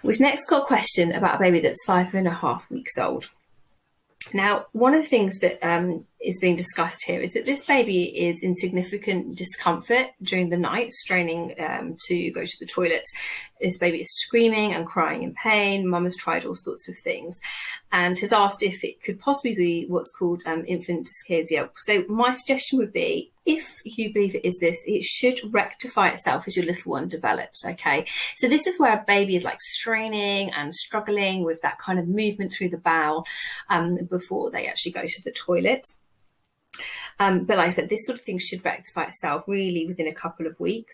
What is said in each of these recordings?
We've next got a question about a baby that's 5.5 weeks old. Now, one of the things that is being discussed here is that this baby is in significant discomfort during the night, straining to go to the toilet. This baby is screaming and crying in pain. Mum has tried all sorts of things and has asked if it could possibly be what's called infant dysplasia. So my suggestion would be, if you believe it is this, it should rectify itself as your little one develops, okay? So this is where a baby is like straining and struggling with that kind of movement through the bowel before they actually go to the toilet. But like I said, this sort of thing should rectify itself really within a couple of weeks.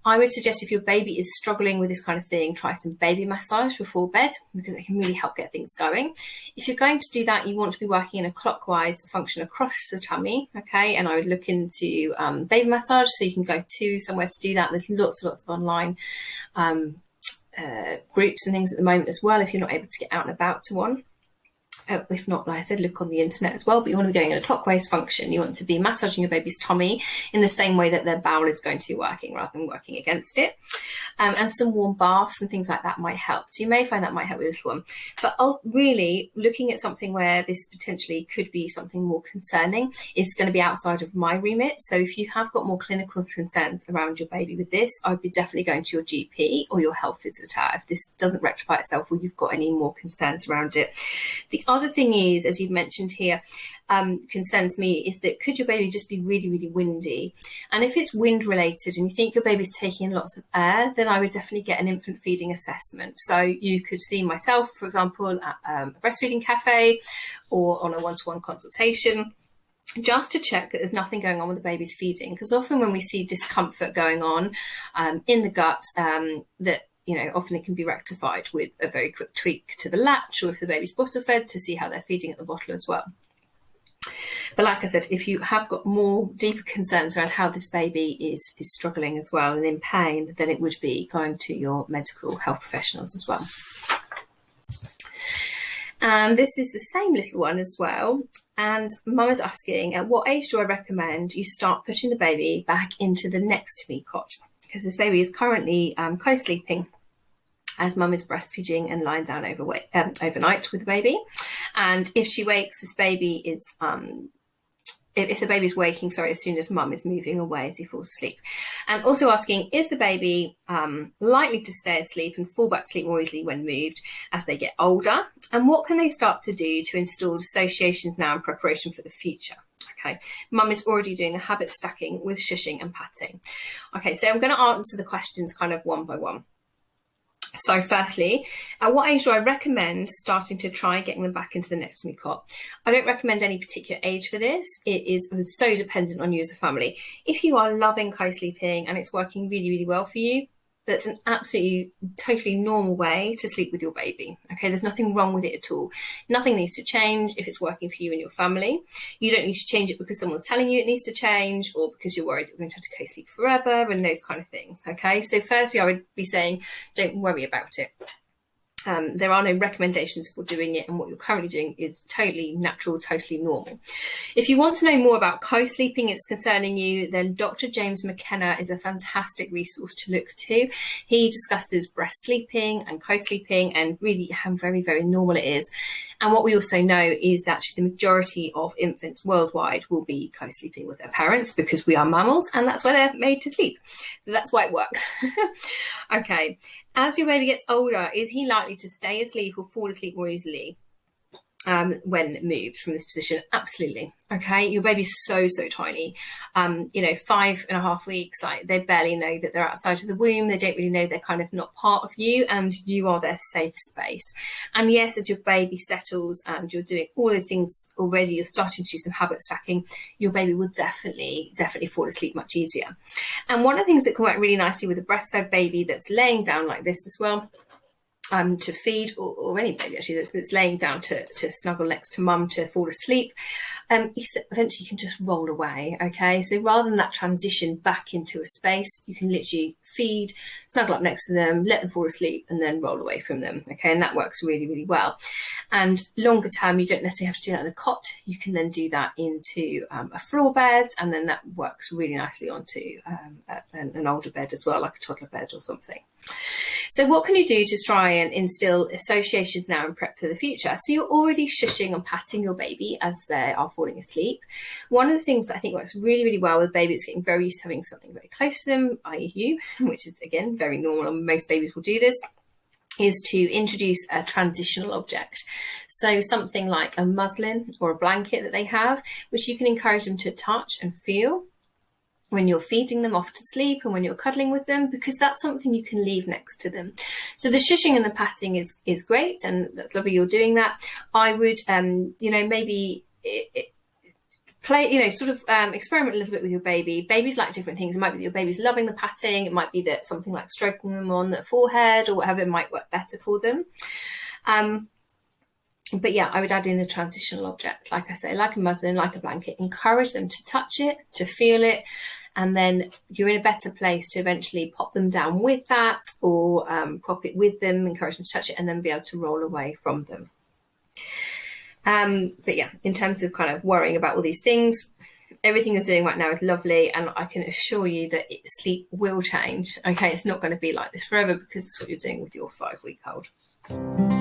I would suggest if your baby is struggling with this kind of thing, try some baby massage before bed, because it can really help get things going. If you're going to do that, you want to be working in a clockwise function across the tummy, okay? And I would look into baby massage, so you can go to somewhere to do that. There's lots and lots of online groups and things at the moment as well, if you're not able to get out and about to one. If not, like I said, look on the internet as well, but you want to be going in a clockwise function. You want to be massaging your baby's tummy in the same way that their bowel is going to be working, rather than working against it. And some warm baths and things like that might help. So you may find that might help with this one. But really, looking at something where this potentially could be something more concerning is going to be outside of my remit. So if you have got more clinical concerns around your baby with this, I would be definitely going to your GP or your health visitor if this doesn't rectify itself or you've got any more concerns around it. The other thing is, as you've mentioned here, concerns me, is that could your baby just be really, really windy? And if it's wind related and you think your baby's taking in lots of air, then I would definitely get an infant feeding assessment. So you could see myself, for example, at a breastfeeding cafe or on a one-to-one consultation, just to check that there's nothing going on with the baby's feeding. Because often when we see discomfort going on in the gut, that often it can be rectified with a very quick tweak to the latch, or if the baby's bottle fed, to see how they're feeding at the bottle as well. But like I said, if you have got more deeper concerns around how this baby is struggling as well and in pain, then it would be going to your medical health professionals as well. And this is the same little one as well. And Mum is asking, at what age do I recommend you start putting the baby back into the next to me cot? Because this baby is currently co-sleeping as Mum is breastfeeding and lying down overnight with the baby. And if she wakes, this baby is, if the baby's waking, as soon as Mum is moving away as he falls asleep. And also asking, is the baby likely to stay asleep and fall back to sleep more easily when moved as they get older? And what can they start to do to install associations now in preparation for the future? Okay, Mum is already doing a habit stacking with shushing and patting. Okay, so I'm going to answer the questions kind of one by one. So firstly, at what age do I recommend starting to try getting them back into the next to me cot? I don't recommend any particular age for this. It is so dependent on you as a family. If you are loving co-sleeping and it's working really, really well for you, that's an absolutely totally normal way to sleep with your baby. Okay, there's nothing wrong with it at all. Nothing needs to change if it's working for you and your family. You don't need to change it because someone's telling you it needs to change, or because you're worried you're going to have to co-sleep forever and those kind of things. Okay, so firstly, I would be saying, don't worry about it. There are no recommendations for doing it, and what you're currently doing is totally natural, totally normal. If you want to know more about co-sleeping, it's concerning you, then Dr. James McKenna is a fantastic resource to look to. He discusses breast sleeping and co-sleeping and really how very, very normal it is. And what we also know is actually the majority of infants worldwide will be co-sleeping with their parents because we are mammals and that's why they're made to sleep. So that's why it works. Okay. As your baby gets older, is he likely to stay asleep or fall asleep more easily when moved from this position? Absolutely. Okay, your baby's so tiny. 5.5 weeks, like they barely know that they're outside of the womb. They don't really know they're kind of not part of you, and you are their safe space. And yes, as your baby settles and you're doing all those things already, you're starting to do some habit stacking, your baby will definitely fall asleep much easier. And one of the things that can work really nicely with a breastfed baby that's laying down like this as well to feed, or any baby actually that's laying down to snuggle next to mum to fall asleep, eventually you can just roll away. Okay, so rather than that transition back into a space, you can literally feed, snuggle up next to them, let them fall asleep, and then roll away from them. Okay, and that works really, really well. And longer term, you don't necessarily have to do that in a cot. You can then do that into a floor bed, and then that works really nicely onto an older bed as well, like a toddler bed or something. So what can you do to try and instill associations now and prep for the future? So you're already shushing and patting your baby as they are falling asleep. One of the things that I think works really, really well with babies getting very used to having something very close to them, i.e. you, which is, again, very normal, and most babies will do this, is to introduce a transitional object. So something like a muslin or a blanket that they have, which you can encourage them to touch and feel when you're feeding them off to sleep and when you're cuddling with them, because that's something you can leave next to them. So the shushing and the patting is great, and that's lovely you're doing that. I would, maybe play, sort of experiment a little bit with your baby. Babies like different things. It might be that your baby's loving the patting. It might be that something like stroking them on the forehead or whatever might work better for them. But yeah, I would add in a transitional object, like I say, like a muslin, like a blanket. Encourage them to touch it, to feel it, and then you're in a better place to eventually pop them down with that, or pop it with them, encourage them to touch it, and then be able to roll away from them. But yeah, in terms of kind of worrying about all these things, everything you're doing right now is lovely, and I can assure you that sleep will change. Okay, it's not going to be like this forever, because it's what you're doing with your 5-week-old.